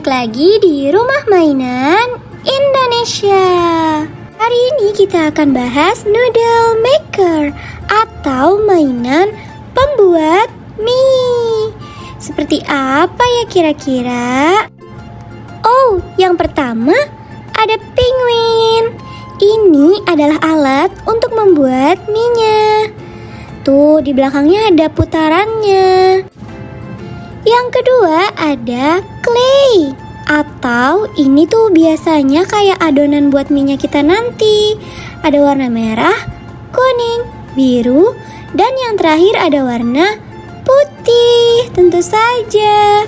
balik lagi di Rumah Mainan Indonesia. Hari ini kita akan bahas noodle maker atau mainan pembuat mie. Seperti apa ya kira-kira? Oh, yang pertama ada penguin. Ini adalah alat untuk membuat mie-nya. Tuh, di belakangnya ada putarannya. Yang kedua ada clay, atau ini tuh biasanya kayak adonan buat mie-nya kita nanti. Ada warna merah, kuning, biru, dan yang terakhir ada warna putih, tentu saja.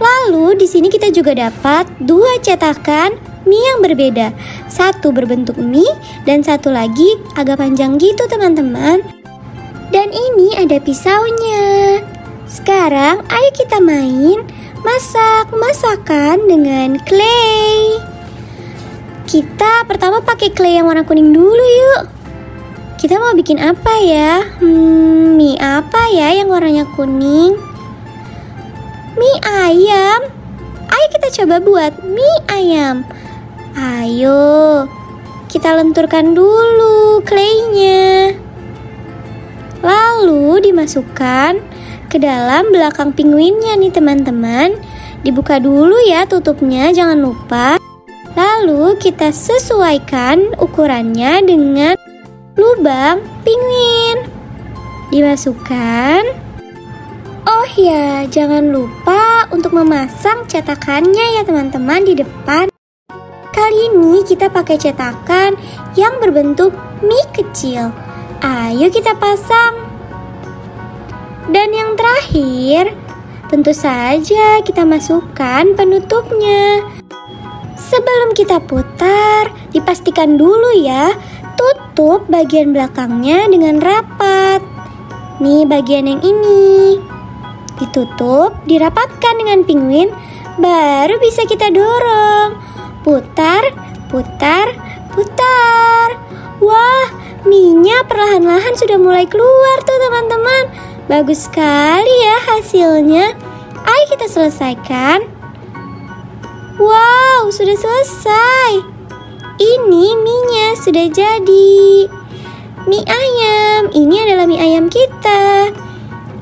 Lalu di sini kita juga dapat dua cetakan mie yang berbeda. Satu berbentuk mie dan satu lagi agak panjang gitu teman-teman. Dan ini ada pisaunya. Sekarang ayo kita main masak-masakan dengan clay. Kita pertama pakai clay yang warna kuning dulu yuk. Kita mau bikin apa ya? Mie apa ya yang warnanya kuning? Mie ayam. Ayo kita coba buat mie ayam. Ayo, kita lenturkan dulu claynya. Lalu dimasukkan ke dalam belakang penguinnya nih teman-teman. Dibuka dulu ya tutupnya, jangan lupa. Lalu kita sesuaikan ukurannya dengan lubang penguin. Dimasukkan. Oh ya, jangan lupa untuk memasang cetakannya ya teman-teman di depan. Kali ini kita pakai cetakan yang berbentuk mie kecil. Ayo kita pasang. Dan yang terakhir, tentu saja kita masukkan penutupnya. Sebelum kita putar, dipastikan dulu ya, tutup bagian belakangnya dengan rapat. Nih bagian yang ini. Ditutup, dirapatkan dengan penguin, baru bisa kita dorong. Putar, putar, putar. Wah, mie-nya perlahan-lahan sudah mulai keluar tuh teman-teman. Bagus sekali ya hasilnya. Ayo kita selesaikan. Wow, sudah selesai. Ini mie-nya sudah jadi. Mie ayam, ini adalah mie ayam kita.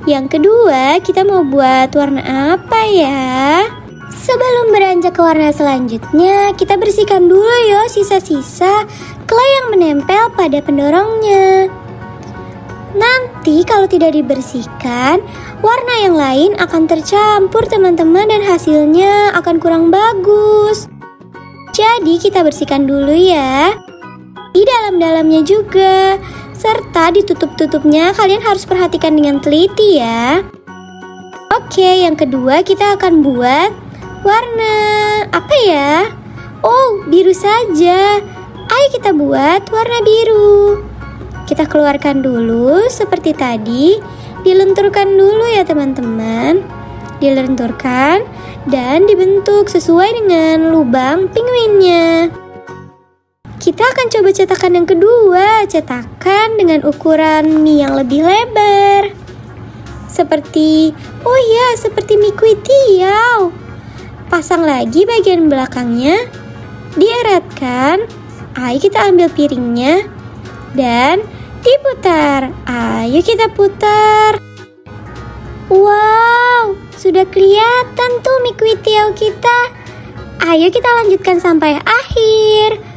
Yang kedua, kita mau buat warna apa ya? Sebelum beranjak ke warna selanjutnya, kita bersihkan dulu ya sisa-sisa clay yang menempel pada pendorongnya. Nanti kalau tidak dibersihkan, warna yang lain akan tercampur teman-teman dan hasilnya akan kurang bagus. Jadi kita bersihkan dulu ya. Di dalam-dalamnya juga. Serta ditutup-tutupnya kalian harus perhatikan dengan teliti ya. Oke, yang kedua kita akan buat warna apa ya? Oh, biru saja. Ayo kita buat warna biru. Kita keluarkan dulu seperti tadi. Dilenturkan dulu ya teman-teman. Dilenturkan dan dibentuk sesuai dengan lubang penguinnya. Kita akan coba cetakan yang kedua. Cetakan dengan ukuran mie yang lebih lebar. Seperti mie kue tiaw. Pasang lagi bagian belakangnya. Dieratkan. Ayo kita ambil piringnya dan diputar. Ayo kita putar. Wow, sudah kelihatan tuh mie kue tiaw kita. Ayo kita lanjutkan sampai akhir.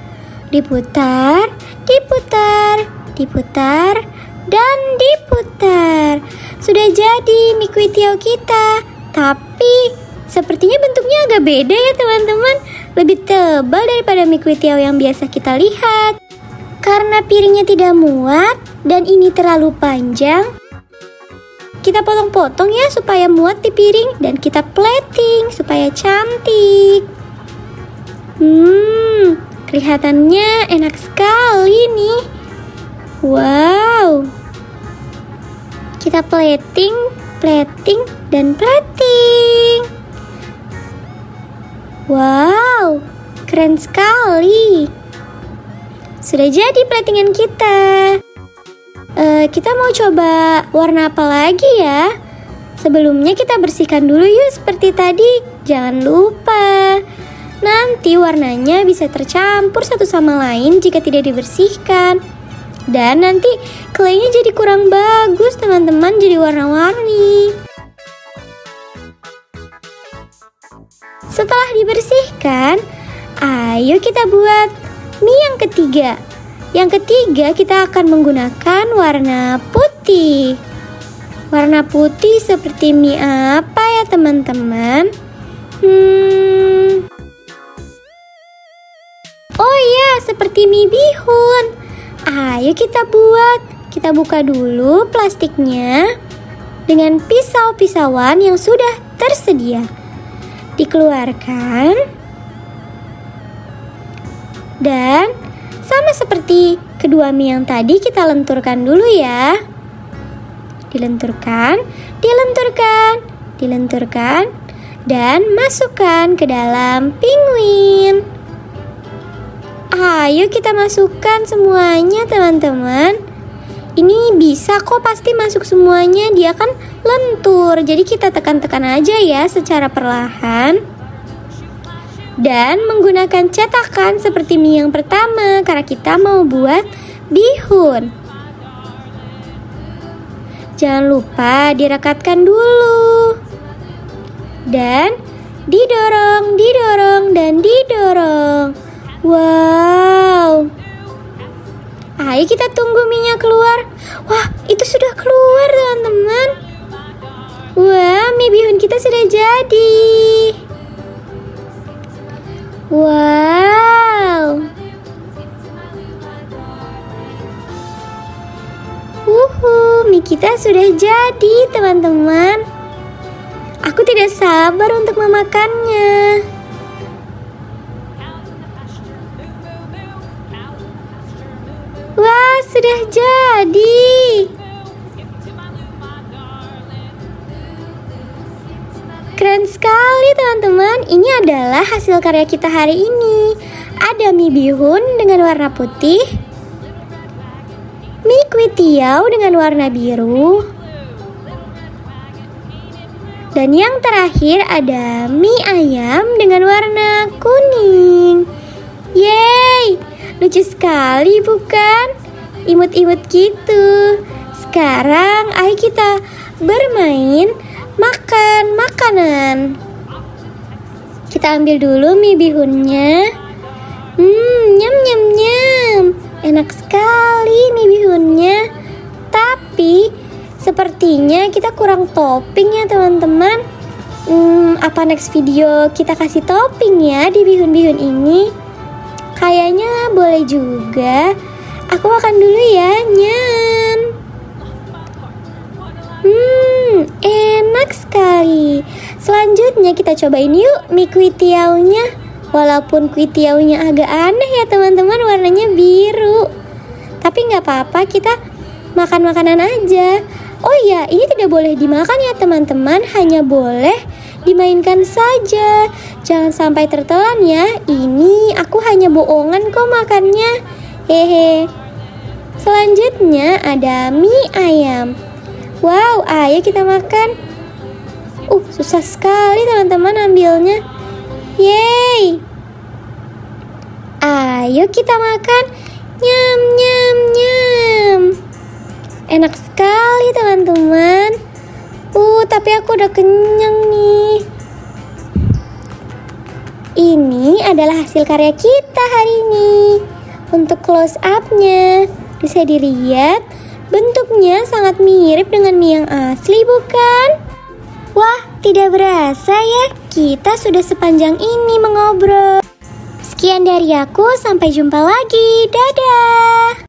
Diputar, diputar, diputar, dan diputar. Sudah jadi mie kue tiaw kita. Tapi sepertinya bentuknya agak beda ya teman-teman. Lebih tebal daripada mie kue tiaw yang biasa kita lihat. Karena piringnya tidak muat dan ini terlalu panjang, kita potong-potong ya supaya muat di piring dan kita plating supaya cantik. Kelihatannya enak sekali nih. Wow. Kita plating, plating, dan plating. Wow, keren sekali. Sudah jadi platingan kita. Kita mau coba warna apa lagi ya? Sebelumnya kita bersihkan dulu yuk seperti tadi. Jangan lupa, nanti warnanya bisa tercampur satu sama lain jika tidak dibersihkan. Dan nanti claynya jadi kurang bagus teman-teman, jadi warna-warni. Setelah dibersihkan, ayo kita buat mie yang ketiga. Yang ketiga kita akan menggunakan warna putih. Warna putih seperti mie apa ya teman-teman? Oh iya, seperti mie bihun. Ayo kita buat. Kita buka dulu plastiknya dengan pisau-pisauan yang sudah tersedia. Dikeluarkan. Dan sama seperti kedua mie yang tadi, kita lenturkan dulu ya. Dilenturkan, dilenturkan, dilenturkan, dan masukkan ke dalam pinguin. Ayo kita masukkan semuanya teman-teman. Ini bisa kok, pasti masuk semuanya, dia kan lentur. Jadi kita tekan-tekan aja ya secara perlahan. Dan menggunakan cetakan seperti mie yang pertama, karena kita mau buat bihun. Jangan lupa direkatkan dulu. Dan didorong, didorong, dan didorong. Wow. Ayo kita tunggu minyak keluar. Wah, itu sudah keluar teman-teman. Wah, mie bihun kita sudah jadi. Wow. Mie kita sudah jadi teman-teman. Aku tidak sabar untuk memakannya. Wah, sudah jadi. Keren sekali teman-teman. Ini adalah hasil karya kita hari ini. Ada mie bihun dengan warna putih, mie kuitiau dengan warna biru, dan yang terakhir ada mie ayam dengan warna kuning. Yeay, lucu sekali bukan? Imut-imut gitu. Sekarang ayo kita bermain makan makanan. Kita ambil dulu mie bihunnya. Nyam nyam nyam. Enak sekali mie bihunnya. Tapi sepertinya kita kurang topping ya teman-teman. Apa next video kita kasih topping ya di bihun-bihun ini? Kayaknya boleh juga. Aku makan dulu ya. Nyam. Enak sekali. Selanjutnya kita cobain yuk mie kuitiaunya. Walaupun kuitiaunya agak aneh ya teman-teman, warnanya biru. Tapi nggak apa-apa, kita makan makanan aja. Oh iya, ini tidak boleh dimakan ya teman-teman, hanya boleh dimainkan saja. Jangan sampai tertelan ya. Ini aku hanya bohongan kok makannya. Hehe. Selanjutnya ada mie ayam. Wow, ayo kita makan. Susah sekali teman-teman ambilnya. Yeay. Ayo kita makan. Nyam nyam nyam. Enak sekali teman-teman. Tapi aku udah kenyang nih. Ini adalah hasil karya kita hari ini. Untuk close up-nya bisa dilihat, bentuknya sangat mirip dengan mie yang asli bukan? Wah, tidak berasa ya, kita sudah sepanjang ini mengobrol. Sekian dari aku, sampai jumpa lagi. Dadah.